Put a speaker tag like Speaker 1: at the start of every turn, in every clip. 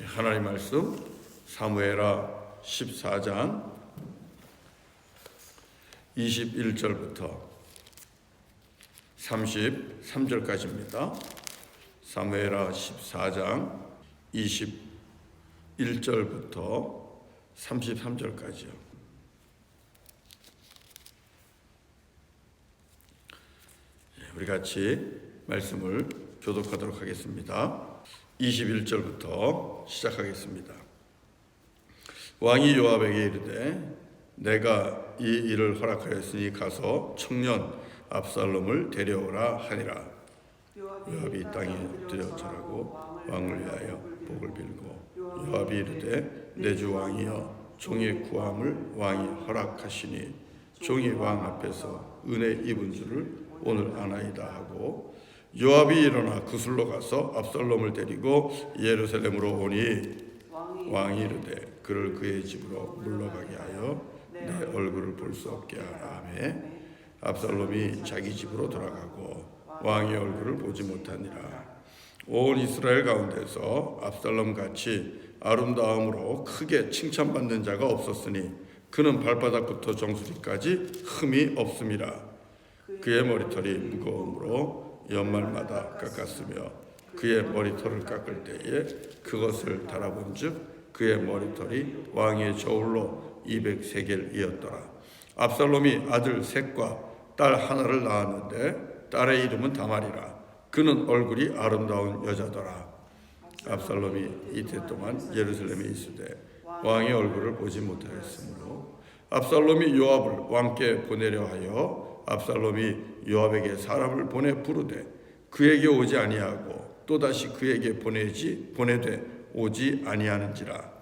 Speaker 1: 하나님 말씀 사무엘하 14장 21절부터 33절까지입니다. 사무엘하 14장 21절부터 33절까지요. 우리 같이 말씀을 교독하도록 하겠습니다. 21절부터 시작하겠습니다. 왕이 요압에게 이르되 내가 이 일을 허락하였으니 가서 청년 압살롬을 데려오라 하니라. 요압이 땅에 엎드려 절하고 왕을 위하여 복을 빌고 요압이 이르되 내 주 왕이여 종의 구함을 왕이 허락하시니 종이 왕 앞에서 은혜 입은 줄을 오늘 아나이다 하고 요압이 일어나 구슬로 가서 압살롬을 데리고 예루살렘으로 오니 왕이 이르되 그를 그의 집으로 물러가게 하여 내 얼굴을 볼 수 없게 하라 하매 압살롬이 자기 집으로 돌아가고 왕의 얼굴을 보지 못하니라. 온 이스라엘 가운데서 압살롬 같이 아름다움으로 크게 칭찬받는 자가 없었으니 그는 발바닥부터 정수리까지 흠이 없음이라. 그의 머리털이 무거움으로 연말마다 깎았으며 그의 머리털을 깎을 때에 그것을 달아본즉 그의 머리털이 왕의 저울로 200세겔이었더라. 압살롬이 아들 셋과 딸 하나를 낳았는데 딸의 이름은 다말이라. 그는 얼굴이 아름다운 여자더라. 압살롬이 이태 동안 예루살렘에 있으되 왕의 얼굴을 보지 못하였으므로 압살롬이 요압을 왕께 보내려 하여 압살롬이 요압에게 사람을 보내 부르되 그에게 오지 아니하고 또다시 그에게 보내되 오지 아니하는지라.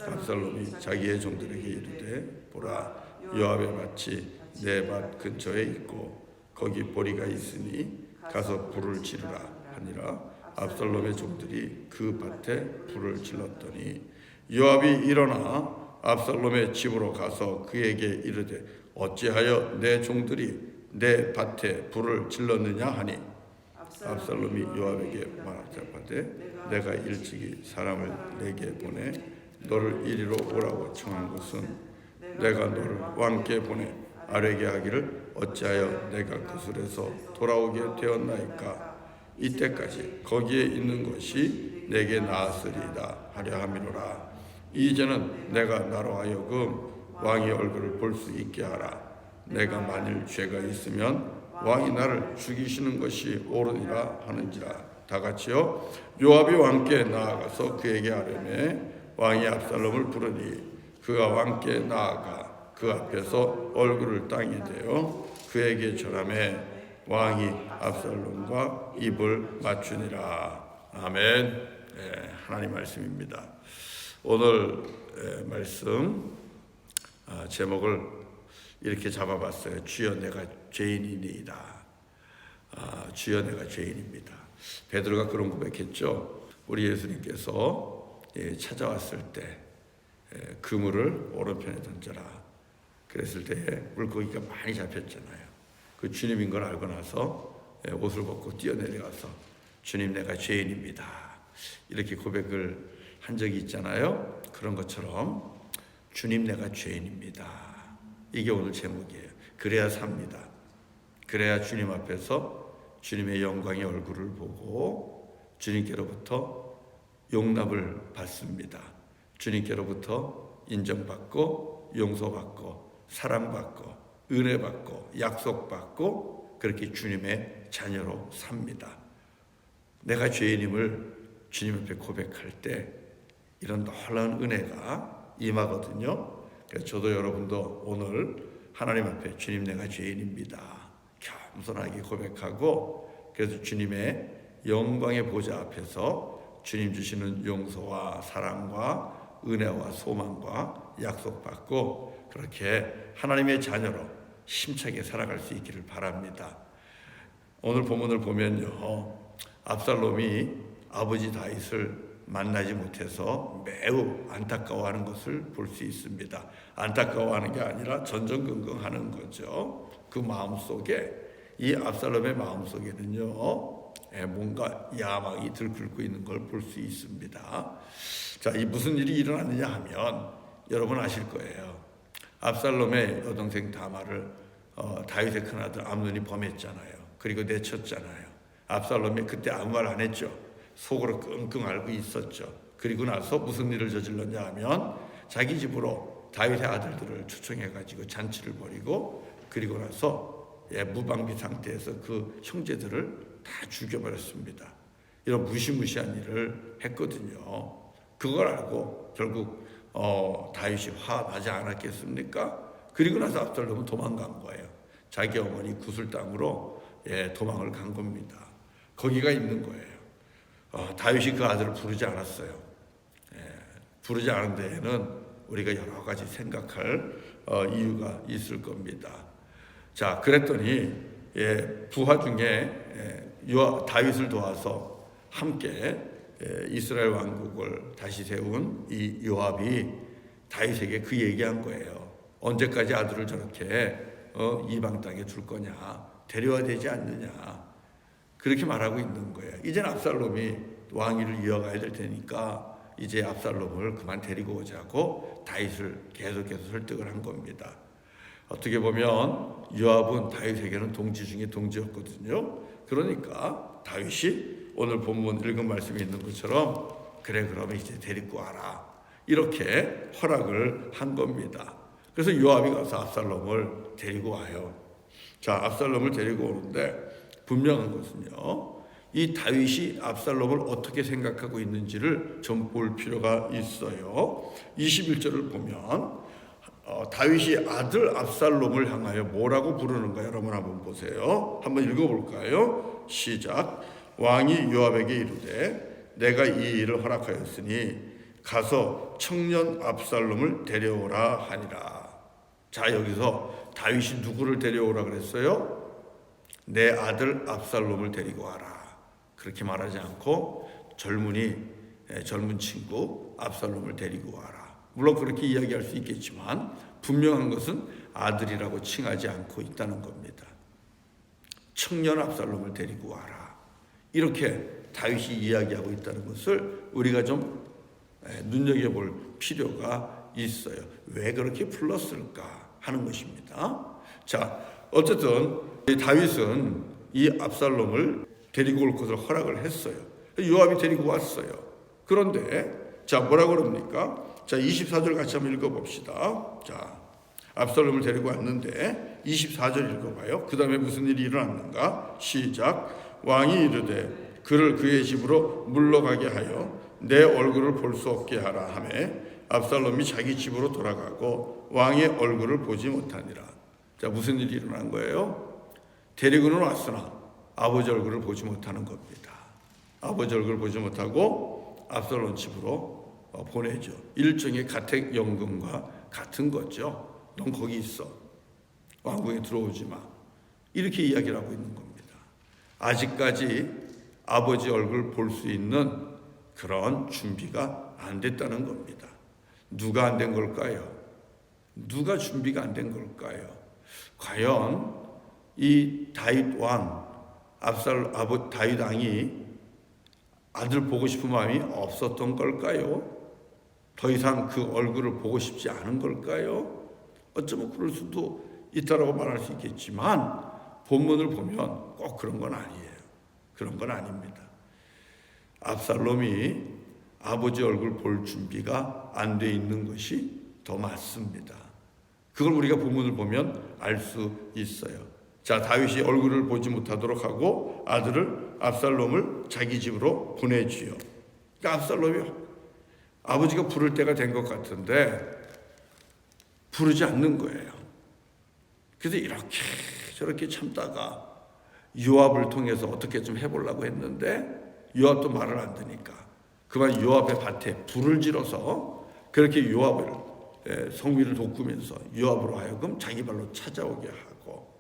Speaker 1: 압살롬이 자기의 종들에게 이르되 보라 요압의 밭이 내 밭 근처에 있고 거기 보리가 있으니 가서 불을 지르라 하니라. 압살롬의 종들이 그 밭에 불을 질렀더니 요압이 일어나 압살롬의 집으로 가서 그에게 이르되 어찌하여 내 종들이 내 밭에 불을 질렀느냐 하니 압살롬이 요압에게 말하자마되 내가 일찍이 사람을 내게 보내 너를 이리로 오라고 청한 것은 내가 너를 왕께 보내 아뢰게 하기를 어찌하여 내가 구슬에서 돌아오게 되었나이까. 이때까지 거기에 있는 것이 내게 나았으리이다 하려 함이로라. 이제는 내가 나로 하여금 왕의 얼굴을 볼 수 있게 하라. 내가 만일 죄가 있으면 왕이 나를 죽이시는 것이 옳으니라 하는지라. 다같이요 요압이 왕께 나아가서 그에게 아뢰매 왕이 압살롬을 부르니 그가 왕께 나아가 그 앞에서 얼굴을 땅에 대어 그에게 절하매 왕이 압살롬과 입을 맞추니라. 아멘. 하나님 말씀입니다. 오늘 말씀 제목을 이렇게 잡아봤어요. 주여 내가 죄인이니이다. 주여 내가 죄인입니다. 베드로가 그런 고백했죠. 우리 예수님께서 찾아왔을 때 그물을 오른편에 던져라. 그랬을 때에 물고기가 많이 잡혔잖아요. 그 주님인 걸 알고 나서 옷을 벗고 뛰어내려가서 주님 내가 죄인입니다. 이렇게 고백을 한 적이 있잖아요. 그런 것처럼 주님 내가 죄인입니다. 이게 오늘 제목이에요. 그래야 삽니다. 그래야 주님 앞에서 주님의 영광의 얼굴을 보고 주님께로부터 용납을 받습니다. 주님께로부터 인정받고 용서받고 사랑받고 은혜받고 약속받고 그렇게 주님의 자녀로 삽니다. 내가 죄인임을 주님 앞에 고백할 때 이런 놀라운 은혜가 임하거든요. 그래서 저도 여러분도 오늘 하나님 앞에 주님 내가 죄인입니다. 겸손하게 고백하고 그래서 주님의 영광의 보좌 앞에서 주님 주시는 용서와 사랑과 은혜와 소망과 약속받고 그렇게 하나님의 자녀로 힘차게 살아갈 수 있기를 바랍니다. 오늘 본문을 보면요, 압살롬이 아버지 다윗을 만나지 못해서 매우 안타까워하는 것을 볼 수 있습니다. 안타까워하는 게 아니라 전전긍긍하는 거죠. 그 마음속에 이 압살롬의 마음속에는요 뭔가 야망이 들끓고 있는 걸 볼 수 있습니다. 자, 이 무슨 일이 일어났느냐 하면 여러분 아실 거예요. 압살롬의 여동생 다말을 다윗의 큰아들 암논이 범했잖아요. 그리고 내쳤잖아요. 압살롬이 그때 아무 말 안 했죠. 속으로 끙끙 앓고 있었죠. 그리고 나서 무슨 일을 저질렀냐 하면 자기 집으로 다윗의 아들들을 초청해가지고 잔치를 벌이고, 그리고 나서 무방비 상태에서 그 형제들을 다 죽여버렸습니다. 이런 무시무시한 일을 했거든요. 그걸 알고 결국 다윗이 화나지 않았겠습니까? 그리고 나서 압살롬은 도망간 거예요. 자기 어머니 구슬 땅으로 도망을 간 겁니다. 거기가 있는 거예요. 다윗이 그 아들을 부르지 않았어요. 부르지 않은 데에는 우리가 여러 가지 생각할 이유가 있을 겁니다. 자, 그랬더니 부하 중에 다윗을 도와서 함께 이스라엘 왕국을 다시 세운 이 요압이 다윗에게 그 얘기한 거예요. 언제까지 아들을 저렇게 이방 땅에 둘 거냐, 데려와야 되지 않느냐, 그렇게 말하고 있는 거예요. 이제는 압살롬이 왕위를 이어가야 될 테니까 이제 압살롬을 그만 데리고 오자고 다윗을 계속해서 설득을 한 겁니다. 어떻게 보면 요압은 다윗에게는 동지 중에 동지였거든요. 그러니까 다윗이 오늘 본문 읽은 말씀이 있는 것처럼 그래, 그러면 이제 데리고 와라, 이렇게 허락을 한 겁니다. 그래서 요압이 가서 압살롬을 데리고 와요. 자, 압살롬을 데리고 오는데 분명한 것은요, 이 다윗이 압살롬을 어떻게 생각하고 있는지를 좀 볼 필요가 있어요. 21절을 보면 다윗이 아들 압살롬을 향하여 뭐라고 부르는가 여러분 한번 보세요. 한번 읽어볼까요? 시작. 왕이 요압에게 이르되 내가 이 일을 허락하였으니 가서 청년 압살롬을 데려오라 하니라. 자, 여기서 다윗이 누구를 데려오라 그랬어요? 내 아들 압살롬을 데리고 와라, 그렇게 말하지 않고 젊은 친구 압살롬을 데리고 와라. 물론 그렇게 이야기할 수 있겠지만 분명한 것은 아들이라고 칭하지 않고 있다는 겁니다. 청년 압살롬을 데리고 와라, 이렇게 다윗이 이야기하고 있다는 것을 우리가 좀 눈여겨볼 필요가 있어요. 왜 그렇게 불렀을까 하는 것입니다. 자, 어쨌든 다윗은 이 압살롬을 데리고 올 것을 허락을 했어요. 요압이 데리고 왔어요. 그런데 자, 뭐라 그럽니까? 자, 24절 같이 한번 읽어봅시다. 자, 압살롬을 데리고 왔는데 24절 읽어봐요. 그 다음에 무슨 일이 일어났는가? 시작. 왕이 이르되 그를 그의 집으로 물러가게 하여 내 얼굴을 볼 수 없게 하라 하매 압살롬이 자기 집으로 돌아가고 왕의 얼굴을 보지 못하니라. 자, 무슨 일이 일어난 거예요? 데리고는 왔으나 아버지 얼굴을 보지 못하는 겁니다. 아버지 얼굴을 보지 못하고 압살롬 집으로 보내죠. 일종의 가택연금과 같은 거죠. 넌 거기 있어, 왕궁에 들어오지 마, 이렇게 이야기를 하고 있는 겁니다. 아직까지 아버지 얼굴 볼 수 있는 그런 준비가 안 됐다는 겁니다. 누가 안 된 걸까요? 누가 준비가 안 된 걸까요? 과연 이 다윗 왕 다윗 왕이 아들 보고 싶은 마음이 없었던 걸까요? 더 이상 그 얼굴을 보고 싶지 않은 걸까요? 어쩌면 그럴 수도 있다라고 말할 수 있겠지만 본문을 보면 꼭 그런 건 아니에요. 그런 건 아닙니다. 압살롬이 아버지 얼굴 볼 준비가 안 돼 있는 것이 더 맞습니다. 그걸 우리가 본문을 보면 알 수 있어요. 자, 다윗이 얼굴을 보지 못하도록 하고 아들을 압살롬을 자기 집으로 보내지요. 그러니까 압살롬이 아버지가 부를 때가 된 것 같은데 부르지 않는 거예요. 그래서 이렇게 저렇게 참다가 요압을 통해서 어떻게 좀 해보려고 했는데 요압도 말을 안 듣니까 그만 요압의 밭에 불을 질러서 그렇게 요압을 성위를 돋구면서 요압으로 하여금 자기 발로 찾아오게 하고,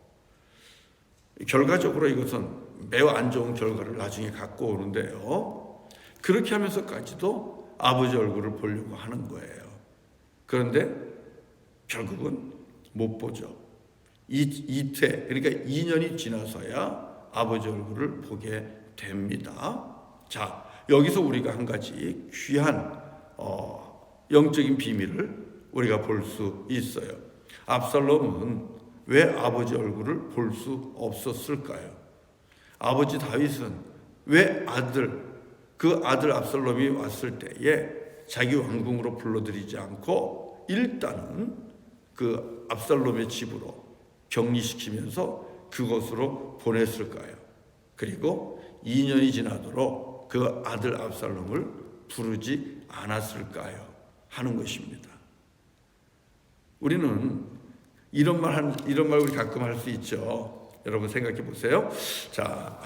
Speaker 1: 결과적으로 이것은 매우 안 좋은 결과를 나중에 갖고 오는데요. 그렇게 하면서까지도 아버지 얼굴을 보려고 하는 거예요. 그런데 결국은 못 보죠. 이태, 그러니까 2년이 지나서야 아버지 얼굴을 보게 됩니다. 자, 여기서 우리가 한 가지 귀한 영적인 비밀을 우리가 볼 수 있어요. 압살롬은 왜 아버지 얼굴을 볼 수 없었을까요? 아버지 다윗은 왜 그 아들 압살롬이 왔을 때에 자기 왕궁으로 불러들이지 않고 일단은 그 압살롬의 집으로 격리시키면서 그곳으로 보냈을까요? 그리고 2년이 지나도록 그 아들 압살롬을 부르지 않았을까요? 하는 것입니다. 우리는 이런 말 우리 가끔 할 수 있죠. 여러분 생각해 보세요. 자,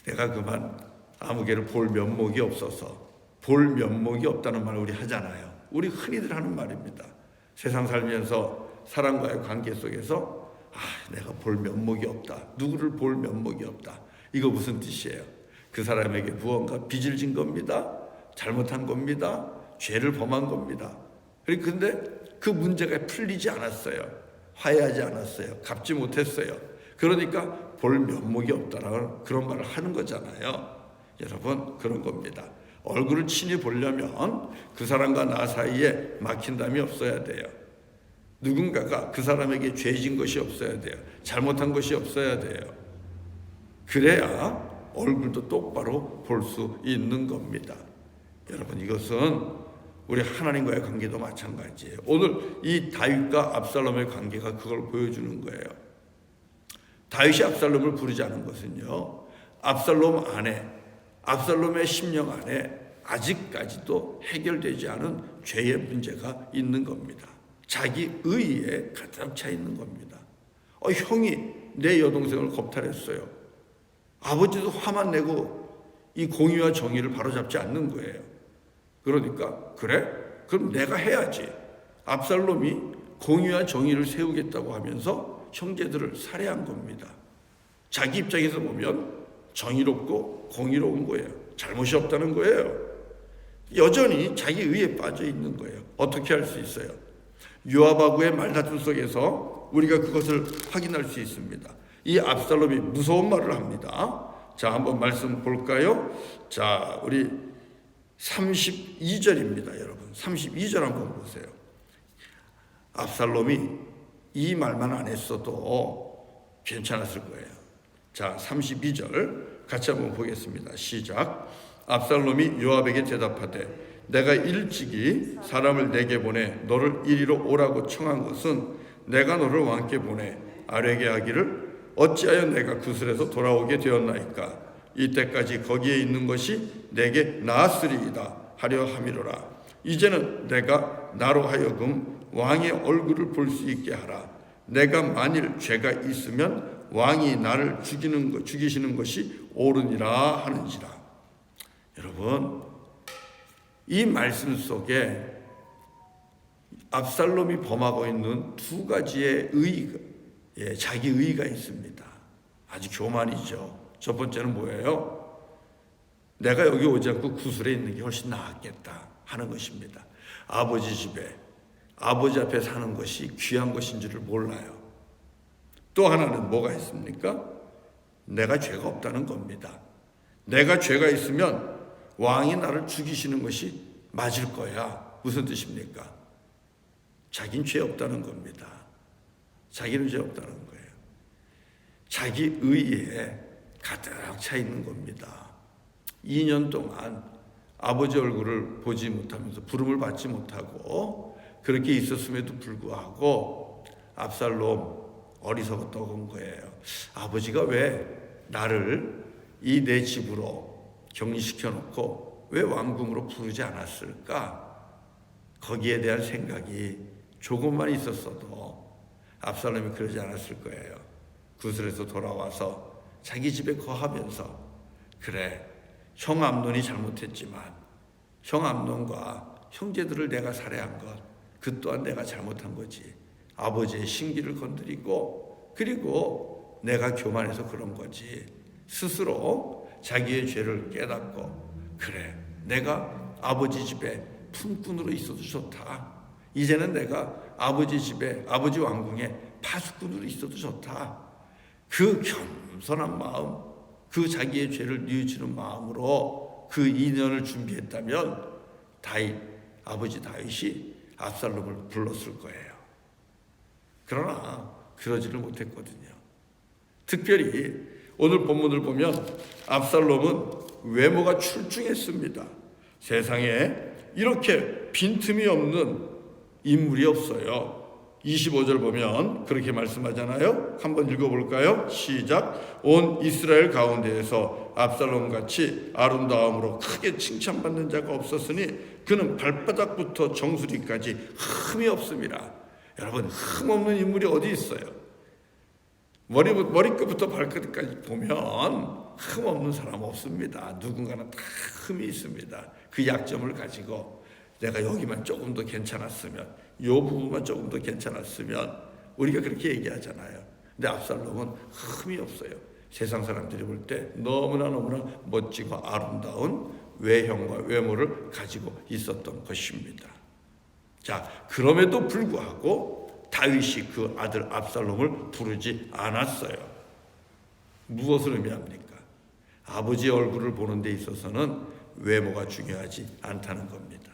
Speaker 1: 내가 그만 아무개를 볼 면목이 없어서 볼 면목이 없다는 말을 우리 하잖아요. 우리 흔히들 하는 말입니다. 세상 살면서 사람과의 관계 속에서 내가 볼 면목이 없다. 누구를 볼 면목이 없다. 이거 무슨 뜻이에요? 그 사람에게 무언가 빚을 진 겁니다. 잘못한 겁니다. 죄를 범한 겁니다. 근데 그 문제가 풀리지 않았어요. 화해하지 않았어요. 갚지 못했어요. 그러니까 볼 면목이 없다라는 그런 말을 하는 거잖아요. 여러분, 그런 겁니다. 얼굴을 친히 보려면 그 사람과 나 사이에 막힌담이 없어야 돼요. 누군가가 그 사람에게 죄진 것이 없어야 돼요. 잘못한 것이 없어야 돼요. 그래야 얼굴도 똑바로 볼 수 있는 겁니다. 여러분, 이것은 우리 하나님과의 관계도 마찬가지예요. 오늘 이 다윗과 압살롬의 관계가 그걸 보여주는 거예요. 다윗이 압살롬을 부르지 않은 것은요, 압살롬의 심령 안에 아직까지도 해결되지 않은 죄의 문제가 있는 겁니다. 자기 의에 가득 차 있는 겁니다. 형이 내 여동생을 겁탈했어요. 아버지도 화만 내고 이 공의와 정의를 바로잡지 않는 거예요. 그러니까 그래? 그럼 내가 해야지. 압살롬이 공의와 정의를 세우겠다고 하면서 형제들을 살해한 겁니다. 자기 입장에서 보면 정의롭고 공의로운 거예요. 잘못이 없다는 거예요. 여전히 자기 의에 빠져 있는 거예요. 어떻게 할 수 있어요? 요압하고의 말다툼 속에서 우리가 그것을 확인할 수 있습니다. 이 압살롬이 무서운 말을 합니다. 자, 한번 말씀 볼까요? 자, 우리 32절입니다, 여러분. 32절 한번 보세요. 압살롬이 이 말만 안 했어도 괜찮았을 거예요. 자, 32절 같이 한번 보겠습니다. 시작. 압살롬이 요압에게 대답하되 내가 일찍이 사람을 내게 보내 너를 이리로 오라고 청한 것은 내가 너를 왕께 보내 아뢰게 하기를 어찌하여 내가 구슬에서 돌아오게 되었나이까. 이때까지 거기에 있는 것이 내게 나았으리이다 하려 함이로라. 이제는 내가 나로 하여금 왕의 얼굴을 볼 수 있게 하라. 내가 만일 죄가 있으면 왕이 나를 죽이시는 것이 옳으니라 하는지라. 여러분, 이 말씀 속에 압살롬이 범하고 있는 두 가지의 자기 의의가 있습니다. 아주 교만이죠. 첫 번째는 뭐예요? 내가 여기 오지 않고 구슬에 있는 게 훨씬 나았겠다 하는 것입니다. 아버지 집에, 아버지 앞에 사는 것이 귀한 것인 줄을 몰라요. 또 하나는 뭐가 있습니까? 내가 죄가 없다는 겁니다. 내가 죄가 있으면 왕이 나를 죽이시는 것이 맞을 거야. 무슨 뜻입니까? 자기는 죄 없다는 겁니다. 자기는 죄 없다는 거예요. 자기 의에 가득 차 있는 겁니다. 2년 동안 아버지 얼굴을 보지 못하면서 부름을 받지 못하고 그렇게 있었음에도 불구하고 압살롬 어리석었다고 한 거예요. 아버지가 왜 나를 이 내 집으로 격리시켜 놓고 왜 왕궁으로 부르지 않았을까? 거기에 대한 생각이 조금만 있었어도 압살롬이 그러지 않았을 거예요. 구슬에서 돌아와서 자기 집에 거하면서 그래, 형 암논이 잘못했지만 형 암논과 형제들을 내가 살해한 것, 그 또한 내가 잘못한 거지. 아버지의 신기를 건드리고 그리고 내가 교만해서 그런 거지. 스스로 자기의 죄를 깨닫고 그래, 내가 아버지 집에 품꾼으로 있어도 좋다. 이제는 내가 아버지 집에, 아버지 왕궁에 파수꾼으로 있어도 좋다. 그 겸손한 마음, 그 자기의 죄를 뉘우치는 마음으로 그 인연을 준비했다면 아버지 다윗이 압살롬을 불렀을 거예요. 그러나 그러지를 못했거든요. 특별히 오늘 본문을 보면 압살롬은 외모가 출중했습니다. 세상에 이렇게 빈틈이 없는 인물이 없어요. 25절 보면 그렇게 말씀하잖아요. 한번 읽어볼까요? 시작. 온 이스라엘 가운데에서 압살롬같이 아름다움으로 크게 칭찬받는 자가 없었으니 그는 발바닥부터 정수리까지 흠이 없습니다. 여러분, 흠 없는 인물이 어디 있어요? 머리끝부터 발끝까지 보면 흠 없는 사람 없습니다. 누군가는 다 흠이 있습니다. 그 약점을 가지고 내가 여기만 조금 더 괜찮았으면, 이 부분만 조금 더 괜찮았으면, 우리가 그렇게 얘기하잖아요. 근데 압살롬은 흠이 없어요. 세상 사람들이 볼 때 너무나 멋지고 아름다운 외형과 외모를 가지고 있었던 것입니다. 자, 그럼에도 불구하고 다윗이 그 아들 압살롬을 부르지 않았어요. 무엇을 의미합니까? 아버지의 얼굴을 보는 데 있어서는 외모가 중요하지 않다는 겁니다.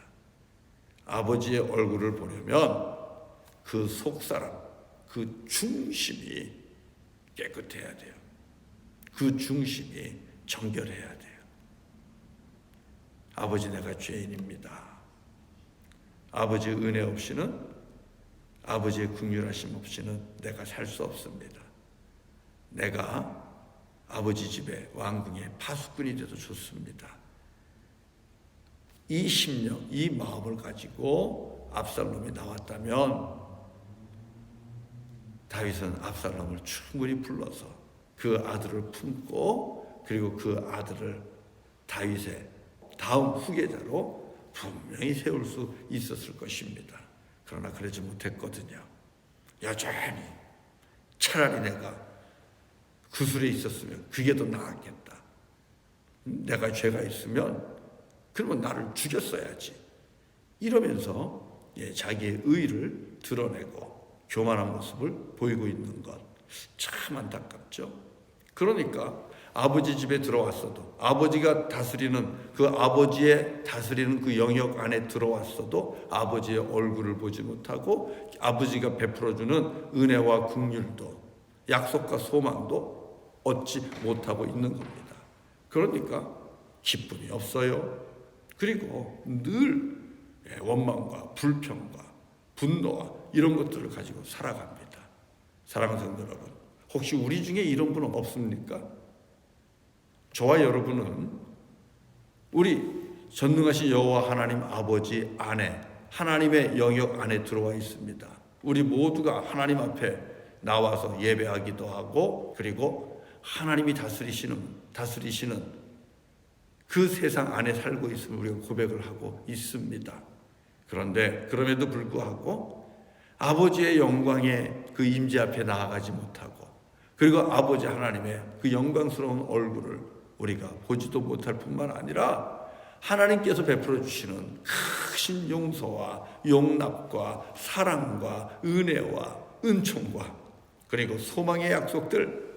Speaker 1: 아버지의 얼굴을 보려면 그 속사람, 그 중심이 깨끗해야 돼요. 그 중심이 정결해야 돼요. 아버지, 내가 죄인입니다. 아버지의 은혜 없이는, 아버지의 긍휼하심 없이는 내가 살 수 없습니다. 내가 아버지 집에 왕궁의 파수꾼이 돼도 좋습니다. 이 심령, 이 마음을 가지고 압살롬이 나왔다면 다윗은 압살롬을 충분히 불러서 그 아들을 품고, 그리고 그 아들을 다윗의 다음 후계자로 분명히 세울 수 있었을 것입니다. 그러나 그러지 못했거든요. 여전히 차라리 내가 구술에 있었으면 그게 더 나았겠다. 내가 죄가 있으면 그러면 나를 죽였어야지. 이러면서 자기의 의를 드러내고 교만한 모습을 보이고 있는 것, 참 안타깝죠. 그러니까 아버지 집에 들어왔어도, 아버지가 다스리는 아버지의 다스리는 그 영역 안에 들어왔어도 아버지의 얼굴을 보지 못하고 아버지가 베풀어주는 은혜와 긍휼도, 약속과 소망도 얻지 못하고 있는 겁니다. 그러니까 기쁨이 없어요. 그리고 늘 원망과 불평과 분노와 이런 것들을 가지고 살아갑니다. 사랑하는 성도 여러분, 혹시 우리 중에 이런 분은 없습니까? 저와 여러분은 우리 전능하신 여호와 하나님 아버지 안에, 하나님의 영역 안에 들어와 있습니다. 우리 모두가 하나님 앞에 나와서 예배하기도 하고, 그리고 하나님이 다스리시는 그 세상 안에 살고 있음을 우리가 고백을 하고 있습니다. 그런데 그럼에도 불구하고 아버지의 영광의 그 임재 앞에 나아가지 못하고, 그리고 아버지 하나님의 그 영광스러운 얼굴을 우리가 보지도 못할 뿐만 아니라 하나님께서 베풀어 주시는 크신 용서와 용납과 사랑과 은혜와 은총과 그리고 소망의 약속들,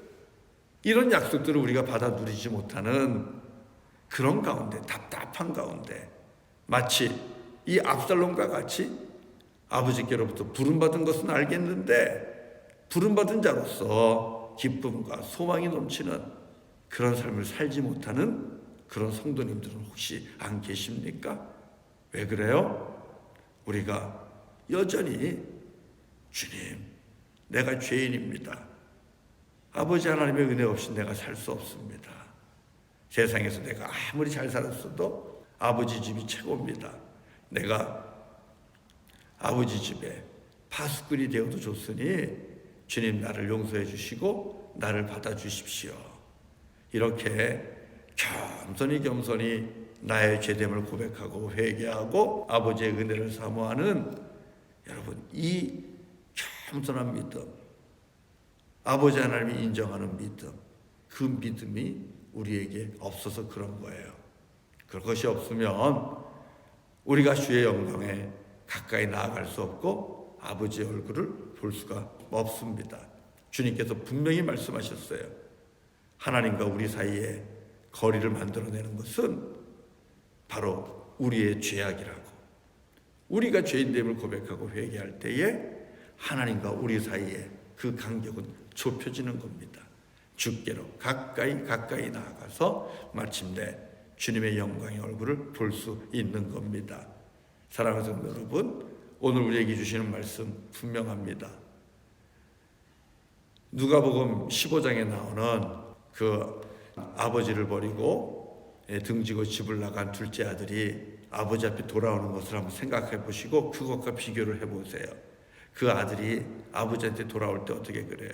Speaker 1: 이런 약속들을 우리가 받아 누리지 못하는 그런 가운데, 답답한 가운데, 마치 이 압살롬과 같이 아버지께로부터 부름받은 것은 알겠는데 부름받은 자로서 기쁨과 소망이 넘치는 그런 삶을 살지 못하는 그런 성도님들은 혹시 안 계십니까? 왜 그래요? 우리가 여전히 주님, 내가 죄인입니다. 아버지 하나님의 은혜 없이 내가 살 수 없습니다. 세상에서 내가 아무리 잘 살았어도 아버지 집이 최고입니다. 내가 아버지 집에 파수꾼이 되어도 좋으니 주님, 나를 용서해 주시고 나를 받아주십시오. 이렇게 겸손히 나의 죄됨을 고백하고 회개하고 아버지의 은혜를 사모하는 여러분, 이 겸손한 믿음, 아버지 하나님이 인정하는 믿음, 그 믿음이 우리에게 없어서 그런 거예요. 그것이 없으면 우리가 주의 영광에 가까이 나아갈 수 없고 아버지의 얼굴을 볼 수가 없습니다. 주님께서 분명히 말씀하셨어요. 하나님과 우리 사이에 거리를 만들어내는 것은 바로 우리의 죄악이라고. 우리가 죄인됨을 고백하고 회개할 때에 하나님과 우리 사이에 그 간격은 좁혀지는 겁니다. 주께로 가까이 나아가서 마침내 주님의 영광의 얼굴을 볼 수 있는 겁니다. 사랑하는 성도 여러분, 오늘 우리에게 주시는 말씀 분명합니다. 누가복음 15장에 나오는 그 아버지를 버리고 등지고 집을 나간 둘째 아들이 아버지 앞에 돌아오는 것을 한번 생각해 보시고 그것과 비교를 해보세요. 그 아들이 아버지한테 돌아올 때 어떻게 그래요?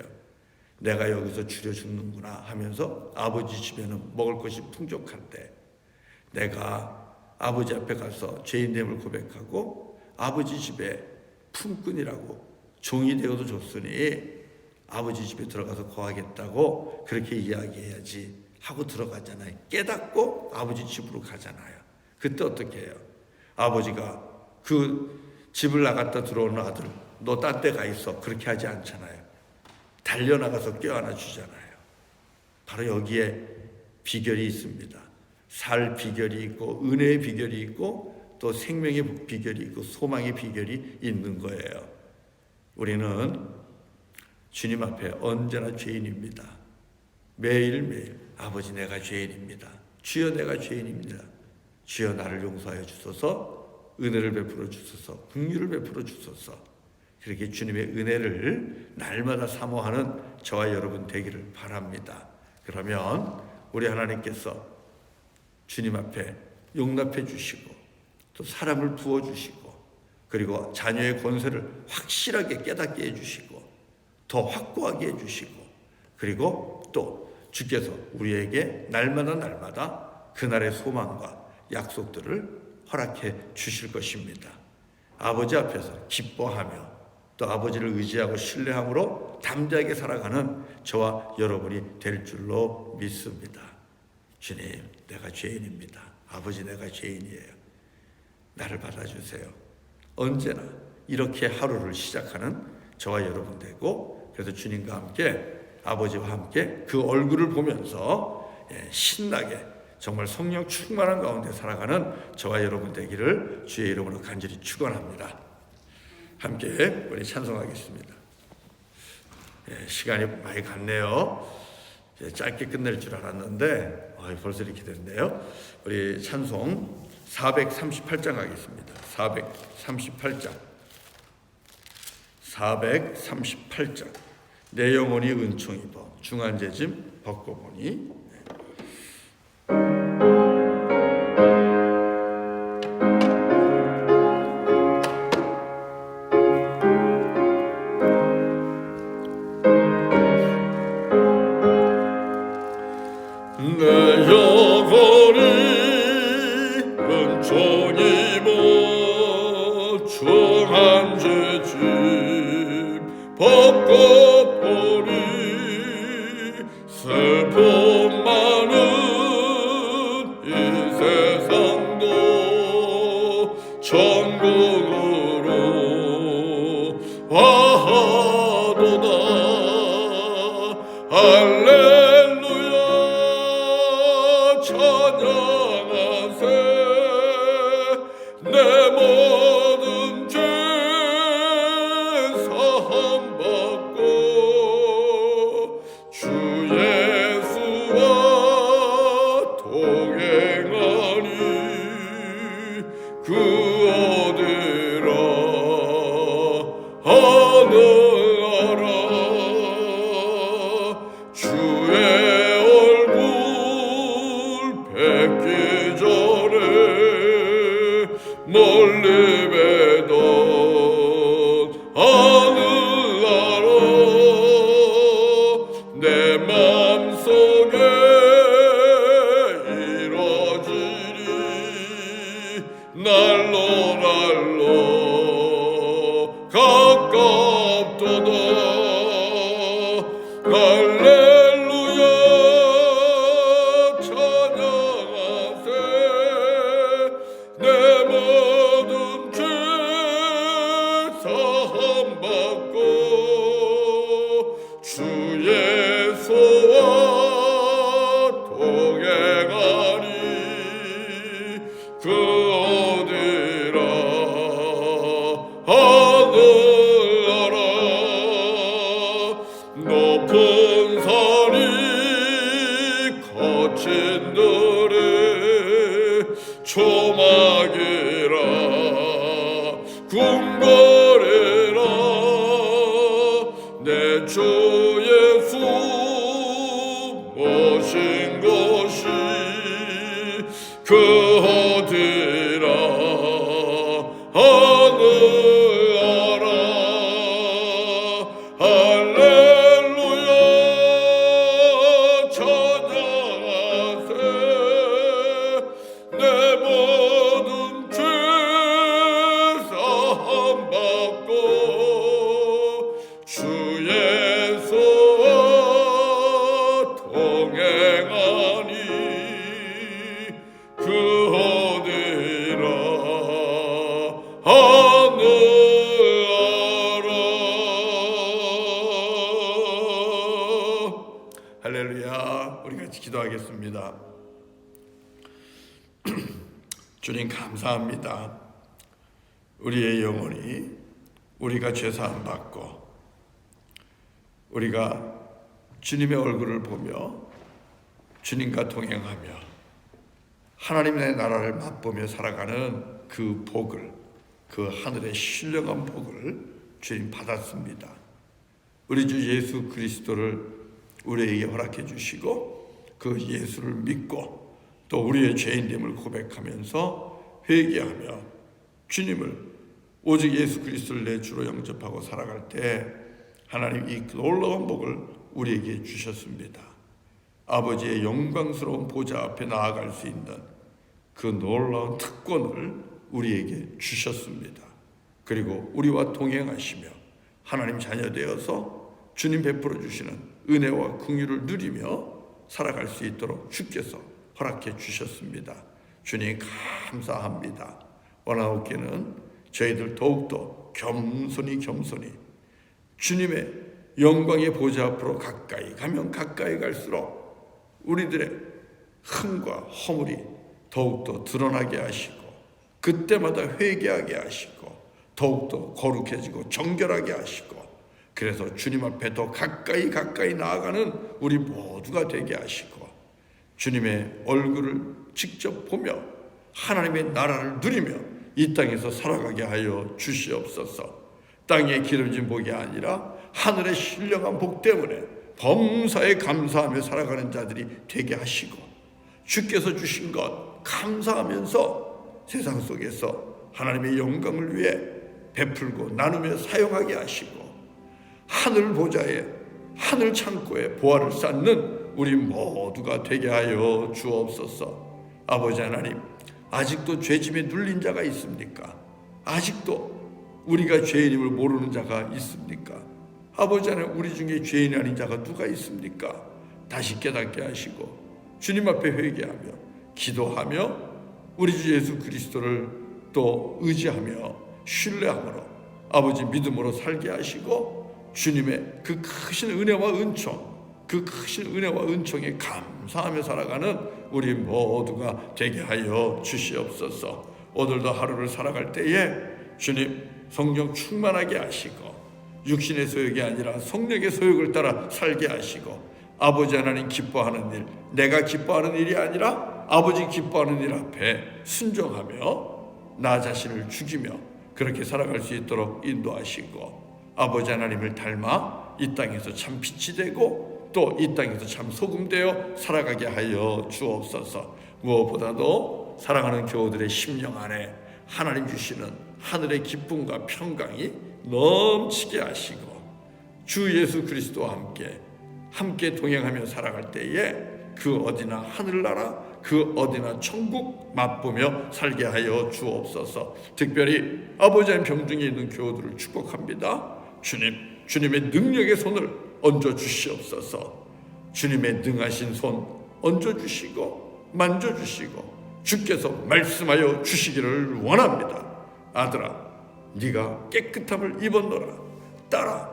Speaker 1: 내가 여기서 줄여 죽는구나 하면서 아버지 집에는 먹을 것이 풍족할 때 내가 아버지 앞에 가서 죄인됨을 고백하고 아버지 집에 품꾼이라고 종이 되어도 줬으니 아버지 집에 들어가서 거하겠다고 그렇게 이야기해야지 하고 들어가잖아요. 깨닫고 아버지 집으로 가잖아요. 그때 어떻게 해요? 아버지가 그 집을 나갔다 들어오는 아들 너 딴 데 가 있어 그렇게 하지 않잖아요. 달려나가서 껴안아 주잖아요. 바로 여기에 비결이 있습니다. 살 비결이 있고 은혜의 비결이 있고 또 생명의 비결이 있고 소망의 비결이 있는 거예요. 우리는 주님 앞에 언제나 죄인입니다. 매일매일 아버지 내가 죄인입니다. 주여 내가 죄인입니다. 주여 나를 용서하여 주소서. 은혜를 베풀어 주소서. 긍휼을 베풀어 주소서. 그렇게 주님의 은혜를 날마다 사모하는 저와 여러분 되기를 바랍니다. 그러면 우리 하나님께서 주님 앞에 용납해 주시고 또 사랑을 부어 주시고 그리고 자녀의 권세를 확실하게 깨닫게 해 주시고 더 확고하게 해 주시고 그리고 또 주께서 우리에게 날마다 그날의 소망과 약속들을 허락해 주실 것입니다. 아버지 앞에서 기뻐하며 또 아버지를 의지하고 신뢰함으로 담대하게 살아가는 저와 여러분이 될 줄로 믿습니다. 주님, 내가 죄인입니다. 아버지, 내가 죄인이에요. 나를 받아주세요. 언제나 이렇게 하루를 시작하는 저와 여러분 되고 그래서 주님과 함께 아버지와 함께 그 얼굴을 보면서 신나게 정말 성령 충만한 가운데 살아가는 저와 여러분 되기를 주의 이름으로 간절히 축원합니다. 함께 우리 찬송하겠습니다. 시간이 많이 갔네요. 짧게 끝낼 줄 알았는데 벌써 이렇게 됐네요. 우리 찬송 438장 하겠습니다. 438장 내 영혼이 은총 입어 중한제짐 벗고 보니
Speaker 2: 내 영혼이 은총 입어 중한제짐 벗고 보니 슬픔 많은 이 세상도 천국으로 와도다. 할렐루야 찬양하세. 내 모든 죄 사함받고 주 예수와 동행하니 그 어디라 하늘나라. 주의 얼굴 뵙기 전에 멀리 뵈던 하늘나라. 내 맘속에 이뤄지리 날로 가깝도다. 할렐루야 찬양하세. 내 모든 죄 사함받고 주 예수와 초막이라 궁궐이라 내 주 예수 모신 것이 그 어디라 하늘 알아 할렐루야 찬양하세 내 모든 죄 사함 받고 주 예수와 동행하니 그 어디라 하늘 알아.
Speaker 1: 할렐루야. 우리 같이 기도하겠습니다. 주님 감사합니다. 우리의 영혼이 우리가 죄사함 받고 우리가 주님의 얼굴을 보며 주님과 동행하며 하나님의 나라를 맛보며 살아가는 그 복을, 그 하늘의 신령한 복을 주님 받았습니다. 우리 주 예수 그리스도를 우리에게 허락해 주시고 그 예수를 믿고 또 우리의 죄인됨을 고백하면서 회개하며 주님을 오직 예수 그리스도를 내 주로 영접하고 살아갈 때 하나님 이 놀라운 복을 우리에게 주셨습니다. 아버지의 영광스러운 보좌 앞에 나아갈 수 있는 그 놀라운 특권을 우리에게 주셨습니다. 그리고 우리와 동행하시며 하나님 자녀 되어서 주님 베풀어 주시는 은혜와 긍휼을 누리며 살아갈 수 있도록 주께서 허락해 주셨습니다. 주님 감사합니다. 원하옵기는 저희들 더욱더 겸손히 주님의 영광의 보좌 앞으로 가까이 가면 가까이 갈수록 우리들의 흠과 허물이 더욱더 드러나게 하시고 그때마다 회개하게 하시고 더욱더 거룩해지고 정결하게 하시고 그래서 주님 앞에 더 가까이 나아가는 우리 모두가 되게 하시고 주님의 얼굴을 직접 보며 하나님의 나라를 누리며 이 땅에서 살아가게 하여 주시옵소서. 땅에 기름진 복이 아니라 하늘의 신령한 복 때문에 범사에 감사하며 살아가는 자들이 되게 하시고 주께서 주신 것 감사하면서 세상 속에서 하나님의 영광을 위해 베풀고 나누며 사용하게 하시고 하늘 보좌에 하늘 창고에 보화를 쌓는 우리 모두가 되게 하여 주옵소서. 아버지 하나님, 아직도 죄짐에 눌린 자가 있습니까? 아직도 우리가 죄인임을 모르는 자가 있습니까? 아버지 하나님, 우리 중에 죄인이 아닌 자가 누가 있습니까? 다시 깨닫게 하시고 주님 앞에 회개하며 기도하며 우리 주 예수 그리스도를 또 의지하며 신뢰함으로 아버지 믿음으로 살게 하시고 주님의 그 크신 은혜와 은총에 감사하며 살아가는 우리 모두가 되게 하여 주시옵소서. 오늘도 하루를 살아갈 때에 주님 성령 충만하게 하시고 육신의 소욕이 아니라 성령의 소욕을 따라 살게 하시고 아버지 하나님 기뻐하는 일, 내가 기뻐하는 일이 아니라 아버지 기뻐하는 일 앞에 순종하며 나 자신을 죽이며 그렇게 살아갈 수 있도록 인도하시고 아버지 하나님을 닮아 이 땅에서 참 빛이 되고 또 이 땅에서 참 소금 되어 살아가게 하여 주옵소서. 무엇보다도 사랑하는 교우들의 심령 안에 하나님 주시는 하늘의 기쁨과 평강이 넘치게 하시고 주 예수 그리스도와 함께 동행하며 살아갈 때에 그 어디나 하늘나라 그 어디나 천국 맛보며 살게 하여 주옵소서. 특별히 아버지 하나님 병중에 있는 교우들을 축복합니다. 주님의 능력의 손을 얹어 주시옵소서. 주님의 능하신 손 얹어 주시고 만져 주시고 주께서 말씀하여 주시기를 원합니다. 아들아, 네가 깨끗함을 입었노라. 딸아,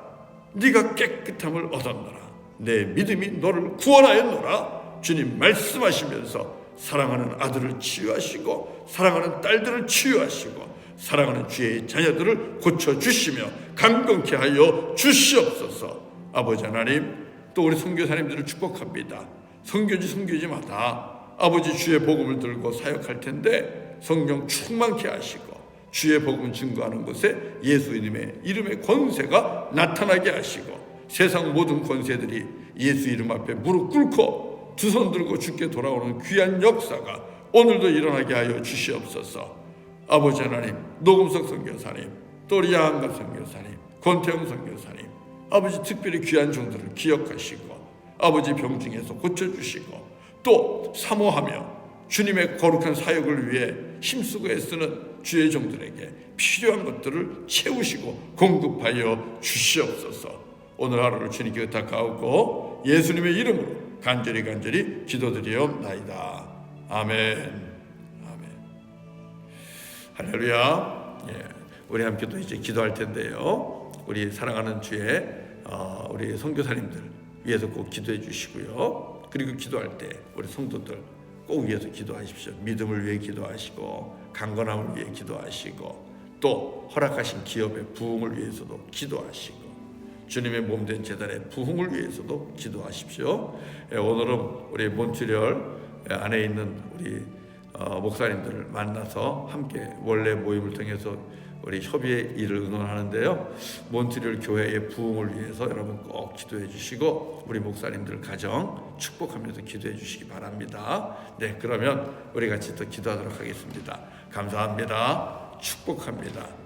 Speaker 1: 네가 깨끗함을 얻었노라. 내 믿음이 너를 구원하였노라. 주님 말씀하시면서 사랑하는 아들을 치유하시고 사랑하는 딸들을 치유하시고 사랑하는 주의 자녀들을 고쳐주시며 강건케 하여 주시옵소서. 아버지 하나님, 또 우리 선교사님들을 축복합니다. 선교지마다 아버지 주의 복음을 들고 사역할 텐데 성령 충만케 하시고 주의 복음 증거하는 것에 예수님의 이름의 권세가 나타나게 하시고 세상 모든 권세들이 예수 이름 앞에 무릎 꿇고 두 손 들고 주께 돌아오는 귀한 역사가 오늘도 일어나게 하여 주시옵소서. 아버지 하나님, 노금석 선교사님, 또 우리 양한갑 선교사님, 권태영 선교사님, 아버지 특별히 귀한 종들을 기억하시고 아버지 병중에서 고쳐주시고 또 사모하며 주님의 거룩한 사역을 위해 힘쓰고 애쓰는 주의 종들에게 필요한 것들을 채우시고 공급하여 주시옵소서. 오늘 하루를 주님께 의탁하고 예수님의 이름으로 간절히 기도드리옵나이다. 아멘. 아멘. 할렐루야. 우리 함께 또 이제 기도할 텐데요. 우리 사랑하는 주의 우리 선교사님들 위해서 꼭 기도해 주시고요. 그리고 기도할 때 우리 성도들 꼭 위해서 기도하십시오. 믿음을 위해 기도하시고 강건함을 위해 기도하시고 또 허락하신 기업의 부흥을 위해서도 기도하시고 주님의 몸된 제단의 부흥을 위해서도 기도하십시오. 오늘은 우리 몬트리올 안에 있는 우리 목사님들을 만나서 함께 원래 모임을 통해서 우리 협의의 일을 의논하는데요. 몬트리올 교회의 부흥을 위해서 여러분 꼭 기도해 주시고 우리 목사님들 가정 축복하면서 기도해 주시기 바랍니다. 네, 그러면 우리 같이 또 기도하도록 하겠습니다. 감사합니다. 축복합니다.